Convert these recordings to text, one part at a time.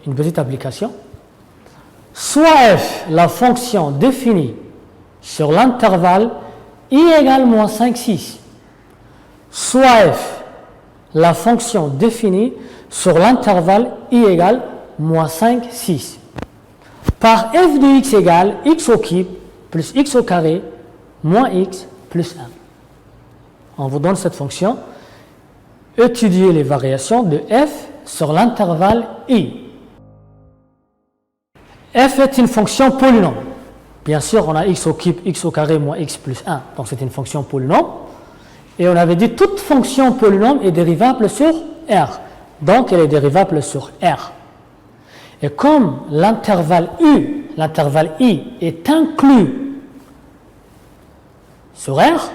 une petite application. Soit f, la fonction définie sur l'intervalle I égale moins 5, 6. Soit f, la fonction définie sur l'intervalle I égale moins 5, 6. Par f de x égale x au cube plus x au carré moins x plus 1. On vous donne cette fonction. Étudier les variations de f sur l'intervalle I. F est une fonction polynôme. Bien sûr, on a x au cube, x au carré moins x plus 1. Donc c'est une fonction polynôme. Et on avait dit toute fonction polynôme est dérivable sur R. Donc elle est dérivable sur R. Et comme l'intervalle U, l'intervalle I est inclus sur R,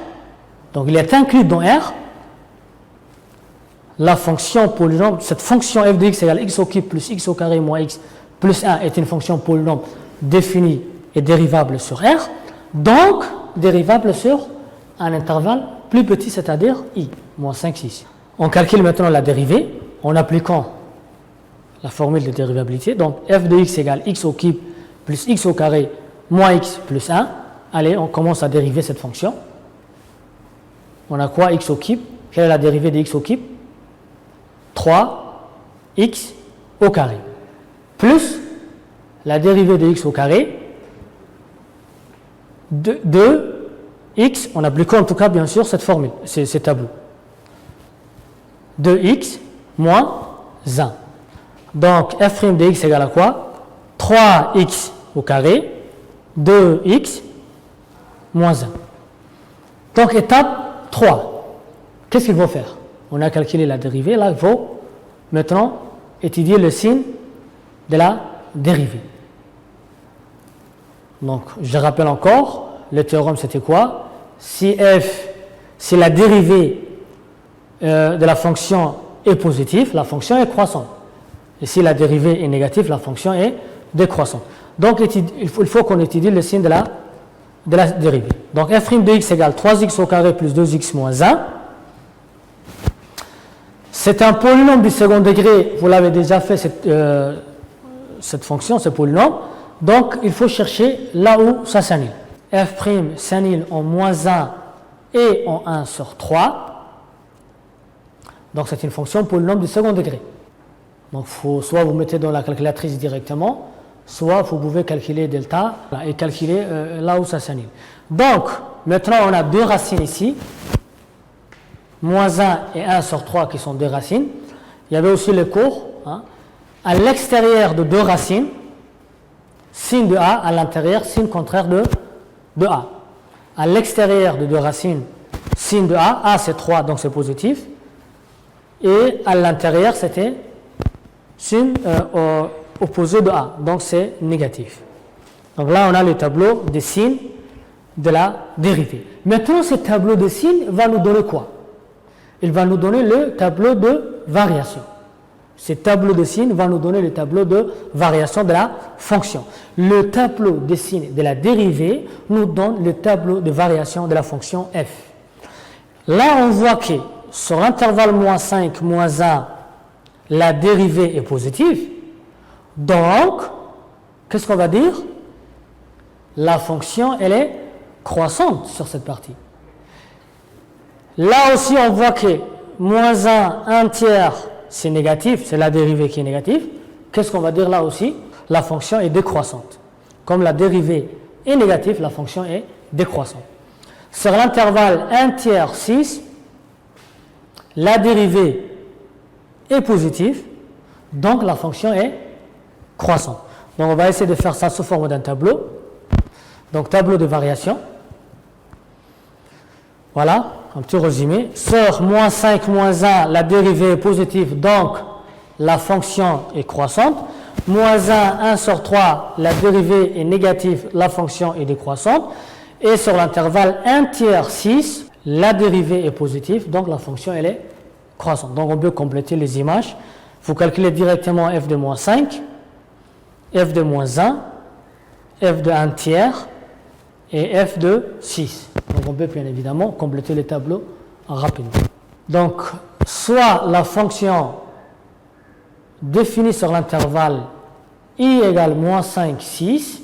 donc il est inclus dans R, la fonction polynôme, cette fonction f de x égale x au cube plus x au carré moins x plus 1 est une fonction polynôme définie et dérivable sur R, donc dérivable sur un intervalle plus petit, c'est-à-dire I, moins 5, 6. On calcule maintenant la dérivée en appliquant la formule de dérivabilité. Donc f de x égale x au cube plus x au carré moins x plus 1. Allez, on commence à dériver cette fonction. On a quoi x au cube? Quelle est la dérivée de x au cube? 3x au carré. Plus la dérivée de x au carré, 2x, on applique en tout cas bien sûr cette formule, ces tableaux. 2x moins 1. Donc f' de x égale à quoi? 3x au carré, 2x moins 1. Donc étape 3. Qu'est-ce qu'il faut faire? On a calculé la dérivée, là il faut maintenant étudier le signe de la dérivée. Donc je rappelle encore, le théorème c'était quoi? Si la dérivée de la fonction est positive, la fonction est croissante. Et si la dérivée est négative, la fonction est décroissante. Donc il faut qu'on étudie le signe de la dérivée. Donc f' de x égale 3x au carré plus 2x moins 1. C'est un polynôme du second degré, vous l'avez déjà fait cette fonction, ce polynôme. Donc il faut chercher là où ça s'annule. F' s'annule en moins 1 et en 1 sur 3. Donc c'est une fonction polynôme du second degré. Donc soit vous mettez dans la calculatrice directement, soit vous pouvez calculer delta et calculer là où ça s'annule. Donc maintenant on a deux racines ici, moins 1 et 1 sur 3 qui sont deux racines. Il y avait aussi le cours, à l'extérieur de deux racines, signe de A, à l'intérieur, signe contraire de A. À l'extérieur de deux racines, signe de A c'est 3 donc c'est positif, et à l'intérieur c'était signe opposé de A, donc c'est négatif. Donc là on a le tableau des signes de la dérivée. Maintenant ce tableau de signes va nous donner quoi? Il va nous donner le tableau de variation. Ce tableau de signes va nous donner le tableau de variation de la fonction. Le tableau de signes de la dérivée nous donne le tableau de variation de la fonction f. Là on voit que sur l'intervalle moins 5, moins 1, la dérivée est positive. Donc, qu'est-ce qu'on va dire? La fonction, elle est croissante sur cette partie. Là aussi, on voit que moins 1 tiers, c'est négatif, c'est la dérivée qui est négative. Qu'est-ce qu'on va dire là aussi? La fonction est décroissante. Comme la dérivée est négative, la fonction est décroissante. Sur l'intervalle 1 tiers 6, la dérivée est positive, donc la fonction est croissante. Donc on va essayer de faire ça sous forme d'un tableau. Donc tableau de variation. Voilà, un petit résumé. Sur moins 5, moins 1, la dérivée est positive, donc la fonction est croissante. Moins 1 sur 3, la dérivée est négative, la fonction est décroissante. Et sur l'intervalle 1 tiers 6, la dérivée est positive, donc la fonction elle est croissante. Donc on peut compléter les images. Vous calculez directement f de moins 5, f de moins 1, f de 1 tiers et f de 6. Donc on peut bien évidemment compléter les tableaux rapidement. Donc soit la fonction définie sur l'intervalle I égale moins 5, 6,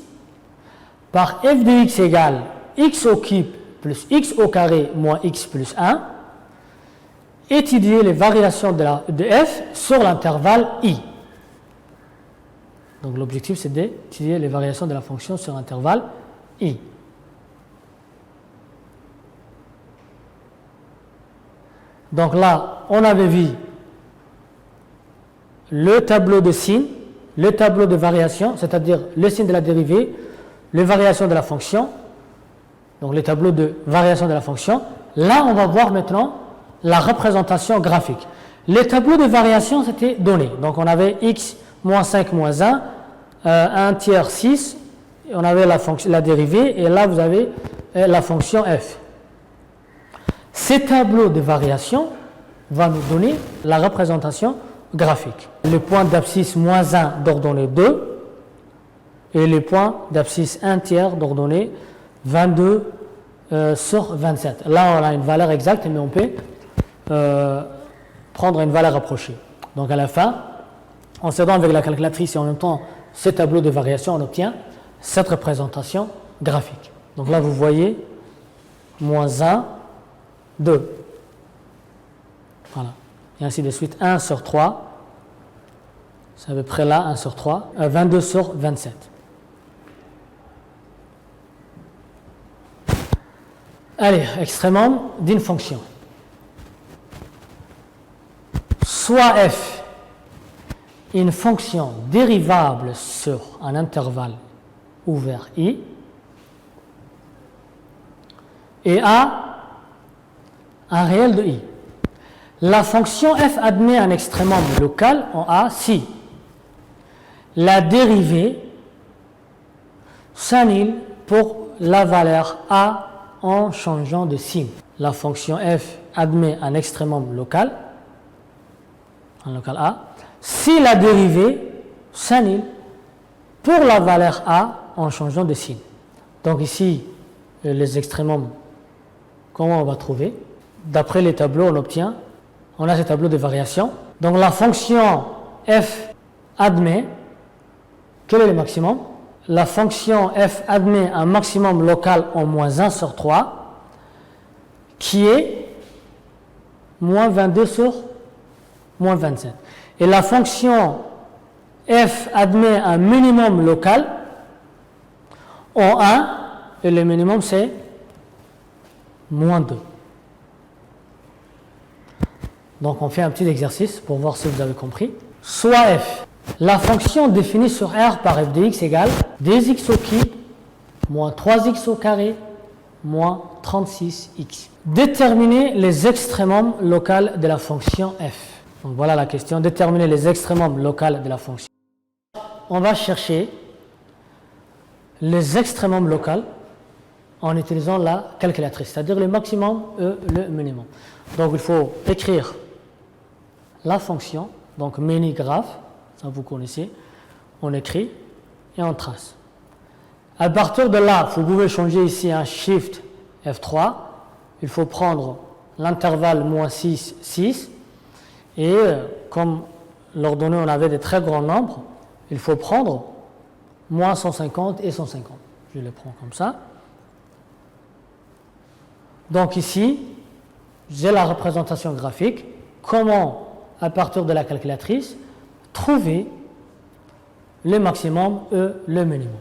par f de x égale x au cube plus x au carré moins x plus 1, étudier les variations de f sur l'intervalle i. Donc l'objectif c'est d'étudier les variations de la fonction sur l'intervalle i. Donc là, on avait vu le tableau de signes, le tableau de variation, c'est-à-dire le signe de la dérivée, les variations de la fonction, donc les tableaux de variation de la fonction. Là, on va voir maintenant la représentation graphique. Les tableaux de variation, c'était donné. Donc on avait x moins 5 moins 1, 1 tiers 6, on avait la dérivée, et là vous avez la fonction f. Ces tableaux de variation vont nous donner la représentation graphique. Le point d'abscisse moins 1 d'ordonnée 2 et le point d'abscisse 1 tiers d'ordonnée 22 sur 27. Là, on a une valeur exacte, mais on peut prendre une valeur approchée. Donc à la fin, en s'aidant avec la calculatrice et en même temps ces tableaux de variation, on obtient cette représentation graphique. Donc là, vous voyez moins 1, 2. Voilà. Et ainsi de suite. 1 sur 3. C'est à peu près là, 1 sur 3. 22 sur 27. Allez, extrêmement d'une fonction. Soit f est une fonction dérivable sur un intervalle ouvert i et a un réel de i. La fonction f admet un extrémum local en a si la dérivée s'annule pour la valeur a en changeant de signe. La fonction f admet un extrémum local, un local a, si la dérivée s'annule pour la valeur a en changeant de signe. Donc ici, les extrémums, comment on va trouver? D'après les tableaux, on a ces tableaux de variation. Donc la fonction f admet, quel est le maximum? La fonction f admet un maximum local en moins 1 sur 3, qui est moins 22 sur moins 27. Et la fonction f admet un minimum local en 1, et le minimum c'est moins 2. Donc on fait un petit exercice pour voir si vous avez compris. Soit f, la fonction définie sur R par f de x égale 2x au cube moins 3x au carré moins 36x. Déterminer les extrémums locaux de la fonction f. Donc voilà la question, déterminer les extrémums locaux de la fonction. On va chercher les extrémums locaux en utilisant la calculatrice, c'est-à-dire le maximum et le minimum. Donc il faut écrire la fonction, donc mini-graphe, ça vous connaissez, on écrit et on trace. À partir de là, vous pouvez changer ici un shift F3, il faut prendre l'intervalle moins 6, 6, et comme l'ordonnée on avait des très grands nombres, il faut prendre moins 150 et 150. Je les prends comme ça. Donc ici, j'ai la représentation graphique. Comment, à partir de la calculatrice, trouver le maximum et le minimum.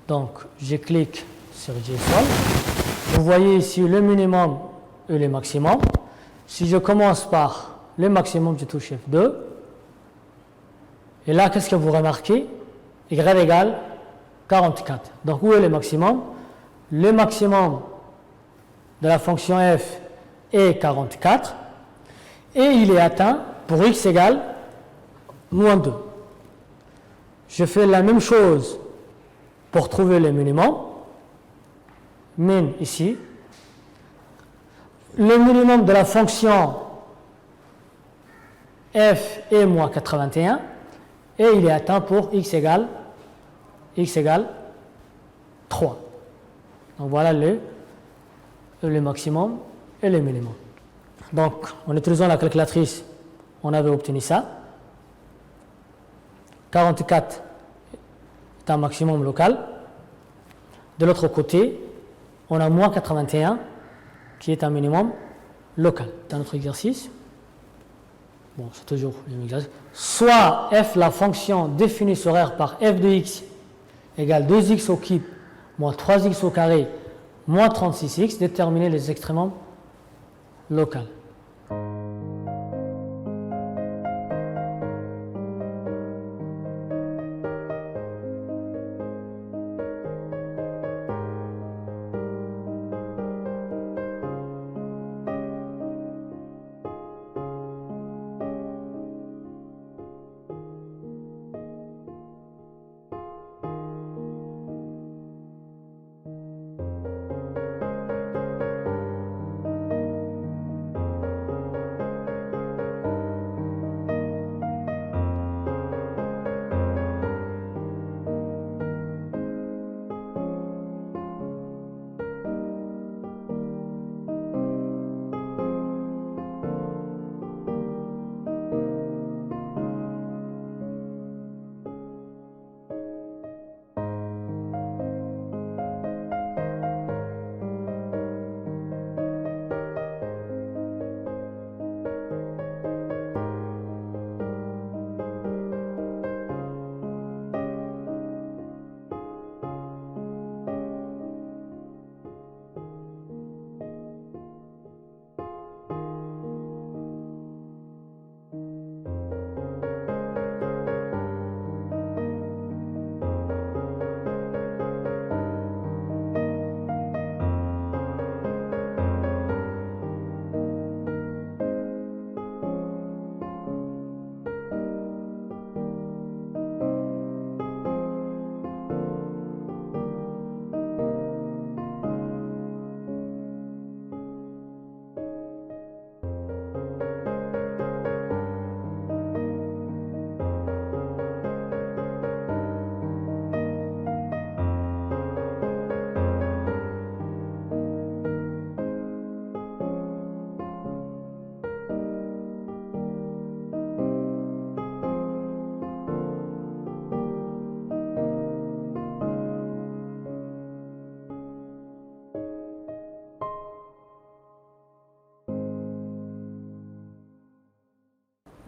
Donc, je clique sur JSON. Vous voyez ici le minimum et le maximum. Si je commence par le maximum, je touche F2. Et là, qu'est-ce que vous remarquez? Y égale 44. Donc, où est le maximum? Le maximum de la fonction f est 44 et il est atteint pour x égale moins 2. Je fais la même chose pour trouver le minimum. Min ici. Le minimum de la fonction f est moins 81 et il est atteint pour x égale 3. Donc voilà le maximum et le minimum. Donc, en utilisant la calculatrice, on avait obtenu ça. 44 est un maximum local. De l'autre côté, on a moins 81 qui est un minimum local. C'est un autre exercice. Bon, c'est toujours le même exercice. Soit f, la fonction définie sur R par f de x égale 2x au cube moins 3x au carré moins 36x, déterminer les extrémums locaux.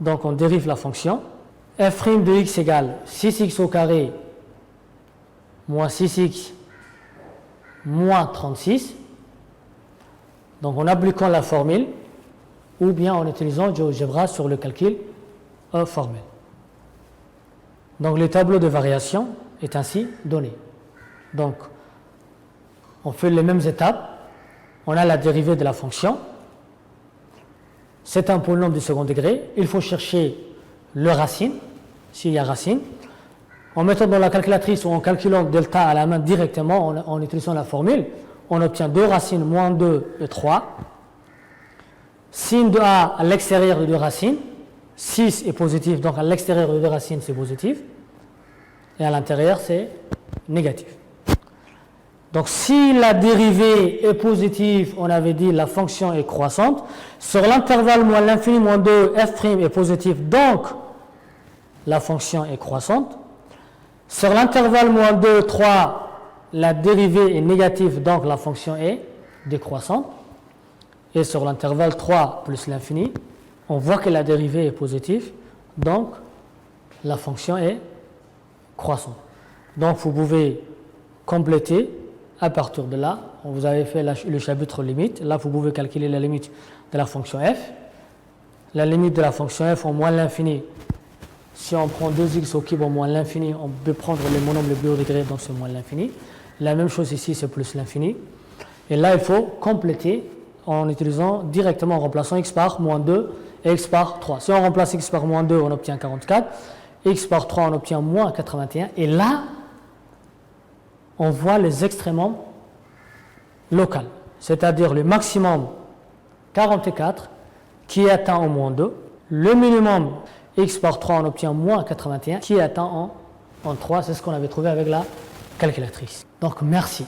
Donc on dérive la fonction. f' de x égale 6x au carré moins 6x moins 36. Donc en appliquant la formule ou bien en utilisant GeoGebra sur le calcul formel. Donc le tableau de variation est ainsi donné. Donc on fait les mêmes étapes. On a la dérivée de la fonction. C'est un polynôme du second degré. Il faut chercher le racine, s'il y a racine. En mettant dans la calculatrice ou en calculant delta à la main directement, en utilisant la formule, on obtient 2 racines moins 2 de 3. Sin de A à l'extérieur de 2 racines, 6 est positif, donc à l'extérieur de 2 racines c'est positif. Et à l'intérieur c'est négatif. Donc si la dérivée est positive, on avait dit la fonction est croissante. Sur l'intervalle moins l'infini moins 2, f' est positif, donc la fonction est croissante. Sur l'intervalle moins 2, 3, la dérivée est négative, donc la fonction est décroissante. Et sur l'intervalle 3 plus l'infini, on voit que la dérivée est positive, donc la fonction est croissante. Donc vous pouvez compléter à partir de là. Vous avez fait le chapitre limite. Là, vous pouvez calculer la limite de la fonction f. La limite de la fonction f en moins l'infini. Si on prend 2x au cube en moins l'infini, on peut prendre le monombre le plus haut degré, donc c'est moins l'infini. La même chose ici, c'est plus l'infini. Et là, il faut compléter en utilisant directement, en remplaçant x par moins 2 et x par 3. Si on remplace x par moins 2, on obtient 44. X par 3, on obtient moins 81. Et là, on voit les extrémums locaux, c'est-à-dire le maximum 44 qui est atteint en moins 2, le minimum x par 3 on obtient moins 81 qui est atteint en 3, c'est ce qu'on avait trouvé avec la calculatrice. Donc merci.